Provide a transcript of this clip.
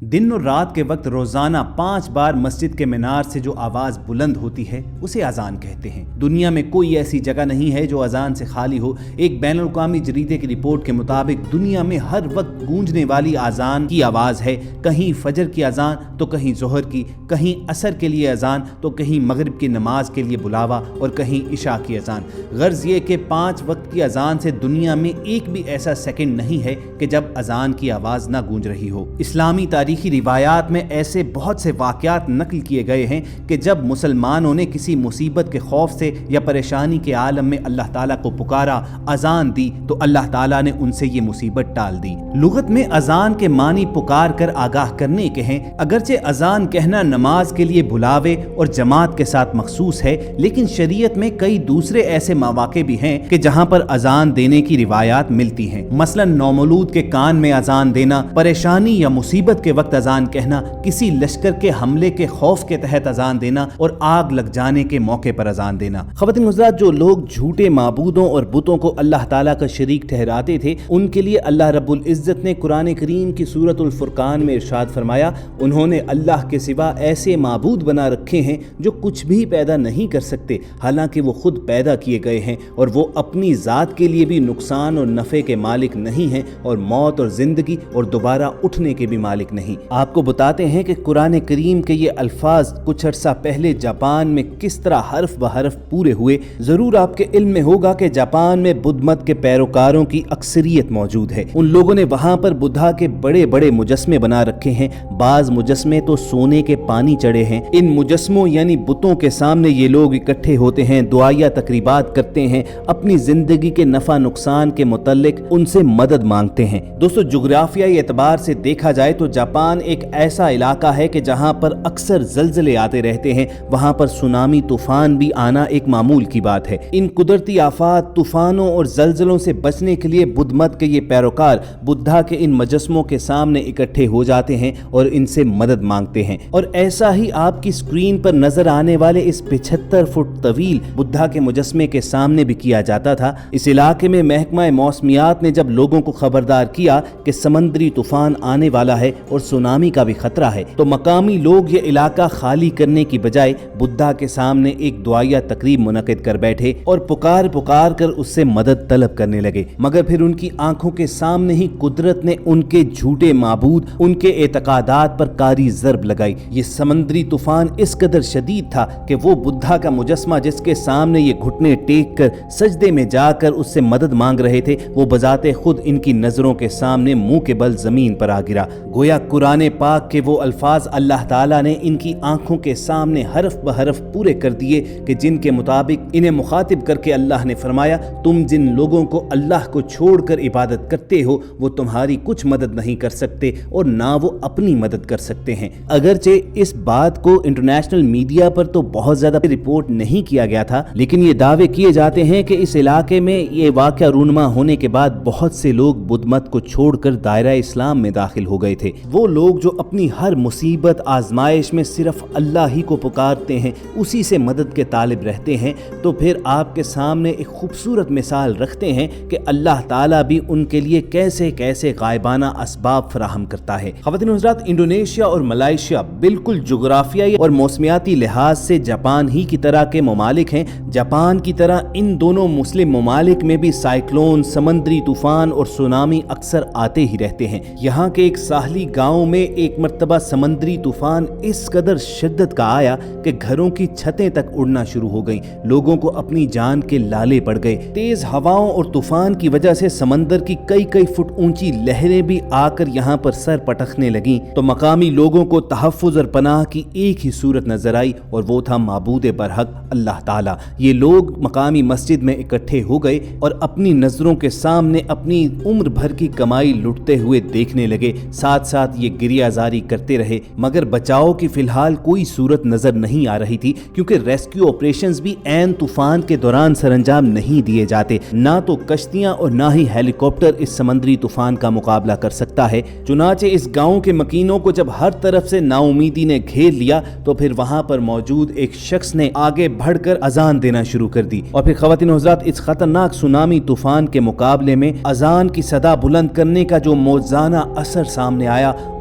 دن اور رات کے وقت روزانہ 5 بار مسجد کے مینار سے جو آواز بلند ہوتی ہے اسے اذان کہتے ہیں۔ دنیا میں کوئی ایسی جگہ نہیں ہے جو اذان سے خالی ہو۔ ایک بین الاقوامی جریدے کی رپورٹ کے مطابق دنیا میں ہر وقت گونجنے والی اذان کی آواز ہے، کہیں فجر کی اذان تو کہیں ظہر کی، کہیں عصر کے لیے اذان تو کہیں مغرب کی نماز کے لیے بلاوا اور کہیں عشاء کی اذان۔ غرض یہ کہ 5 وقت کی اذان سے دنیا میں ایک بھی ایسا سیکنڈ نہیں ہے کہ جب اذان کی آواز نہ گونج رہی ہو۔ اسلامی تاریخی روایات میں ایسے بہت سے واقعات نقل کیے گئے ہیں کہ جب مسلمانوں نے کسی مصیبت کے خوف سے یا پریشانی کے عالم میں اللہ تعالیٰ کو پکارا، اذان دی تو اللہ تعالیٰ نے ان سے یہ مصیبت ٹال دی۔ لغت میں اذان کے معنی پکار کر آگاہ کرنے کے ہیں۔ اگرچہ اذان کہنا نماز کے لیے بلاوے اور جماعت کے ساتھ مخصوص ہے، لیکن شریعت میں کئی دوسرے ایسے مواقع بھی ہیں کہ جہاں پر اذان دینے کی روایات ملتی ہیں۔ مثلا نومولود کے کان میں اذان دینا، پریشانی یا مصیبت کے وقت اذان کہنا، کسی لشکر کے حملے کے خوف کے تحت اذان دینا اور آگ لگ جانے کے موقع پر اذان دینا۔ خواتین حضرات، جو لوگ جھوٹے معبودوں اور بتوں کو اللہ تعالیٰ کا شریک ٹھہراتے تھے، ان کے لیے اللہ رب العزت نے قرآن کریم کی سورۃ الفرقان میں ارشاد فرمایا، انہوں نے اللہ کے سوا ایسے معبود بنا رکھے ہیں جو کچھ بھی پیدا نہیں کر سکتے، حالانکہ وہ خود پیدا کیے گئے ہیں، اور وہ اپنی ذات کے لیے بھی نقصان اور نفع کے مالک نہیں ہیں، اور موت اور زندگی اور دوبارہ اٹھنے کے بھی مالک نہیں۔ آپ کو بتاتے ہیں کہ قرآن کریم کے یہ الفاظ کچھ عرصہ پہلے جاپان میں کس طرح حرف بحرف پورے ہوئے۔ ضرور آپ کے علم میں ہوگا کہ جاپان میں بدھ مت کے پیروکاروں کی اکثریت موجود ہے۔ ان لوگوں نے وہاں پر بدھا کے بڑے بڑے مجسمے بنا رکھے ہیں، بعض مجسمے تو سونے کے پانی چڑھے ہیں۔ ان مجسموں یعنی بتوں کے سامنے یہ لوگ اکٹھے ہوتے ہیں، دعائیہ تقریبات کرتے ہیں، اپنی زندگی کے نفع نقصان کے متعلق ان سے مدد مانگتے ہیں۔ دوستو، جغرافیائی اعتبار سے دیکھا جائے تو جاپان ایک ایسا علاقہ ہے کہ جہاں پر اکثر زلزلے آتے رہتے ہیں، وہاں پر سونامی طوفان بھی آنا ایک معمول کی بات ہے۔ ان قدرتی آفات، طوفانوں اور زلزلوں سے بچنے کے لیے بدھ مت کے یہ پیروکار بدھا کے ان مجسموں کے سامنے اکٹھے ہو جاتے ہیں اور ان سے مدد مانگتے ہیں۔ اور ایسا ہی آپ کی سکرین پر نظر آنے والے اس 75 فٹ طویل بدھا کے مجسمے کے سامنے بھی کیا جاتا تھا۔ اس علاقے میں محکمہ موسمیات نے جب لوگوں کو خبردار کیا کہ سمندری طوفان آنے والا ہے اور سونامی کا بھی خطرہ ہے، تو مقامی لوگ یہ علاقہ خالی کرنے کی بجائے بدھا کے سامنے ایک دعائیہ تقریب منعقد کر بیٹھے اور پکار کر اس سے مدد طلب کرنے لگے۔ مگر پھر ان کی آنکھوں کے سامنے ہی قدرت نے ان کے جھوٹے معبود، ان کے اعتقادات پر کاری ضرب لگائی۔ یہ سمندری طوفان اس قدر شدید تھا کہ وہ بدھا کا مجسمہ جس کے سامنے یہ گھٹنے ٹیک کر سجدے میں جا کر اس سے مدد مانگ رہے تھے، وہ بذات خود ان کی نظروں کے سامنے منہ کے بل زمین پر آ گرا۔ گویا قرآن پاک کے وہ الفاظ اللہ تعالیٰ نے ان کی آنکھوں کے سامنے حرف بحرف پورے کر دیے کہ جن کے مطابق انہیں مخاطب کر کے اللہ نے فرمایا، تم جن لوگوں کو اللہ کو چھوڑ کر عبادت کرتے ہو وہ تمہاری کچھ مدد نہیں کر سکتے اور نہ وہ اپنی مدد کر سکتے ہیں۔ اگرچہ اس بات کو انٹرنیشنل میڈیا پر تو بہت زیادہ رپورٹ نہیں کیا گیا تھا، لیکن یہ دعوے کیے جاتے ہیں کہ اس علاقے میں یہ واقعہ رونما ہونے کے بعد بہت سے لوگ بدھ مت کو چھوڑ کر دائرہ اسلام میں داخل ہو گئے تھے۔ وہ لوگ جو اپنی ہر مصیبت آزمائش میں صرف اللہ ہی کو پکارتے ہیں، اسی سے مدد کے طالب رہتے ہیں، تو پھر آپ کے سامنے ایک خوبصورت مثال رکھتے ہیں کہ اللہ تعالیٰ بھی ان کے لیے کیسے کیسے غائبانہ اسباب فراہم کرتا ہے۔ خواتین حضرات، انڈونیشیا اور ملائیشیا بالکل جغرافیائی اور موسمیاتی لحاظ سے جاپان ہی کی طرح کے ممالک ہیں۔ جاپان کی طرح ان دونوں مسلم ممالک میں بھی سائیکلون، سمندری طوفان اور سونامی اکثر آتے ہی رہتے ہیں۔ یہاں کے ایک ساحلی گاؤں میں ایک مرتبہ سمندری طوفان اس قدر شدت کا آیا کہ گھروں کی چھتیں تک اڑنا شروع ہو گئیں، لوگوں کو اپنی جان کے لالے پڑ گئے۔ تیز ہواؤں اور طوفان کی وجہ سے سمندر کی کئی فٹ اونچی لہریں بھی آ کر یہاں پر سر پٹکنے لگیں، تو مقامی لوگوں کو تحفظ اور پناہ کی ایک ہی صورت نظر آئی، اور وہ تھا معبود برحق اللہ تعالیٰ۔ یہ لوگ مقامی مسجد میں اکٹھے ہو گئے اور اپنی نظروں کے سامنے اپنی عمر بھر کی کمائی لٹتے ہوئے دیکھنے لگے، ساتھ ساتھ یہ گریہ زاری کرتے رہے، مگر بچاؤ کی فی الحال کوئی صورت نظر نہیں آ رہی تھی، کیونکہ ریسکیو آپریشنز بھی عین طوفان کے دوران سر انجام نہیں دیے جاتے۔ نہ تو کشتیاں اور نہ ہی ہیلی کاپٹر اس سمندری طوفان کا مقابلہ کر سکتا ہے۔ چنانچہ اس گاؤں کے مکینوں کو جب ہر طرف سے نا امیدی نے گھیر لیا تو پھر وہاں پر موجود ایک شخص نے آگے بڑھ کر اذان دینا شروع کر دی، اور پھر خواتین حضرات، اس خطرناک سونامی طوفان کے مقابلے میں اذان کی صدا بلند کرنے کا جو موجزانہ اثر سامنے آیا